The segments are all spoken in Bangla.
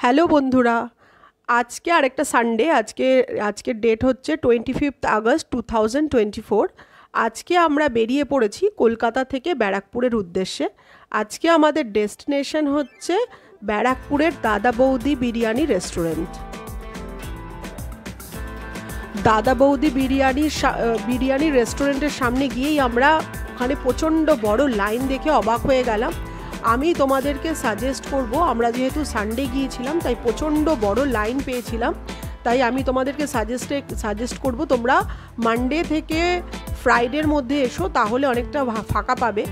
হ্যালো বন্ধুরা, আজকে আরেকটা সানডে। আজকের ডেট হচ্ছে 25 আগস্ট 2024। আজকে আমরা বেরিয়ে পড়েছি কলকাতা থেকে ব্যারাকপুরের উদ্দেশ্যে। আজকে আমাদের ডেস্টিনেশন হচ্ছে ব্যারাকপুরের দাদা বৌদি বিরিয়ানি রেস্টুরেন্ট। দাদা বৌদি বিরিয়ানি রেস্টুরেন্টের সামনে গিয়েই আমরা ওখানে প্রচণ্ড বড় লাইন দেখে অবাক হয়ে গেলাম। আমি তোমাদেরকে সাজেস্ট করব, আমরা যেহেতু সানডে গিয়েছিলাম তাই প্রচণ্ড বড় লাইন পেয়েছিলাম, তাই আমি তোমাদেরকে সাজেস্ট করব তোমরা মানডে থেকে ফ্রাইডের মধ্যে এসো, তাহলে অনেকটা ফাঁকা পাবে।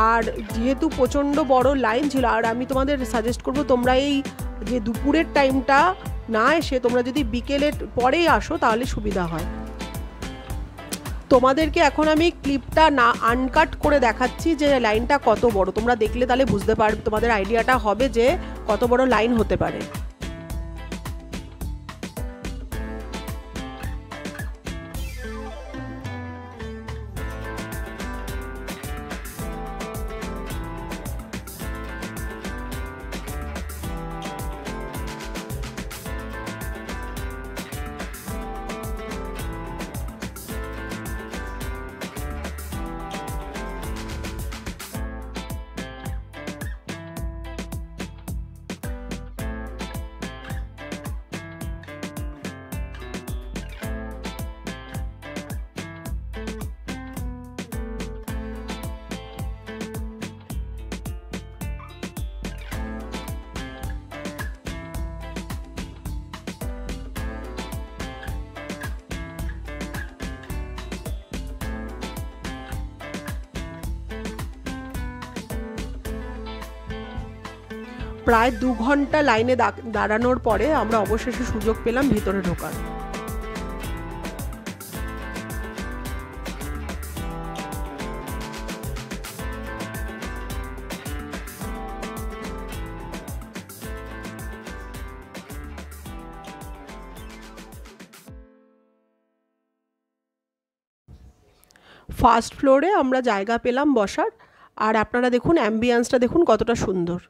আর যেহেতু প্রচণ্ড বড় লাইন ছিল, আর আমি তোমাদের সাজেস্ট করব তোমরা এই যে দুপুরের টাইমটা না এসে তোমরা যদি বিকেলের পরেই আসো তাহলে সুবিধা হয়। তোমাদেরকে এখন আমি ক্লিপটা না আনকাট করে দেখাচ্ছি যে লাইনটা কত বড়। তোমরা দেখলে তাহলে বুঝতে পারবে, তোমাদের আইডিয়াটা হবে যে কত বড় লাইন হতে পারে। প্রায় 2 ঘন্টা লাইনে দাঁড়ানোর পরে আমরা অবশেষে সুযোগ পেলাম ভিতরে ঢোকার। ফার্স্ট ফ্লোরে আমরা জায়গা পেলাম বসার, আর আপনারা দেখুন অ্যাম্বিয়েন্সটা দেখুন কতটা সুন্দর।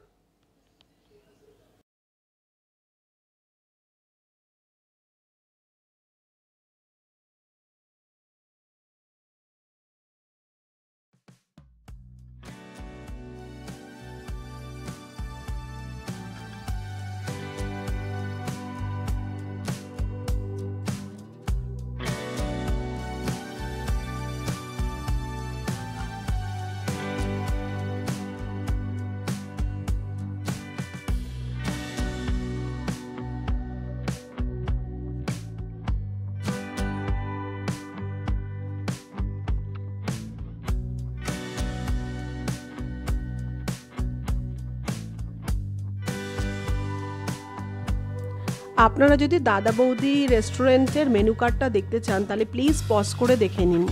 আপনারা যদি দাদা বৌদি রেস্টুরেন্টের মেনু কার্ডটা দেখতে চান তাহলে প্লিজ পজ করে দেখে নিন।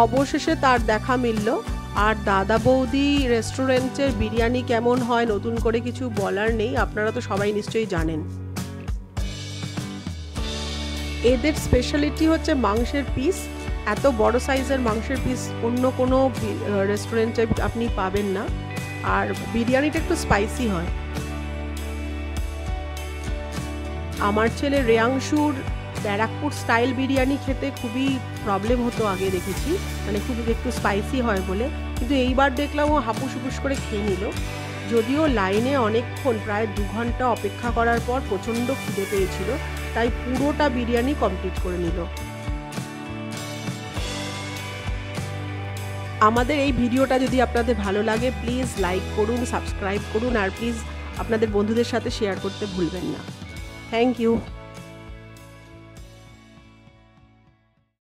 অবশেষে তার দেখা মিলল। আর দাদা বৌদি রেস্টুরেন্টের বিরিয়ানি কেমন হয় নতুন করে কিছু বলার নেই, আপনারা তো সবাই নিশ্চয়ই জানেন। এদের স্পেশালিটি হচ্ছে মাংসের পিস। এত বড় সাইজের মাংসের পিস অন্য কোনো রেস্টুরেন্টে আপনি পাবেন না। আর বিরিয়ানিটা একটু স্পাইসি হয়। আমার ছেলে রেয়াংশুর ব্যারাকপুর স্টাইল বিরিয়ানি খেতে খুবই প্রবলেম হতো আগে, দেখেছি মানে খুব একটু স্পাইসি হয় বলে, কিন্তু এইবার দেখলাম ও হাপুস হুপুস করে খেয়ে নিল। যদিও লাইনে অনেকক্ষণ প্রায় 2 ঘন্টা অপেক্ষা করার পর প্রচণ্ড খিদে পেয়েছিল, তাই পুরোটা বিরিয়ানি কমপ্লিট করে নিল। আমাদের এই ভিডিওটা যদি আপনাদের ভালো লাগে প্লিজ লাইক করুন, সাবস্ক্রাইব করুন, আর প্লিজ আপনাদের বন্ধুদের সাথে শেয়ার করতে ভুলবেন না। Thank you.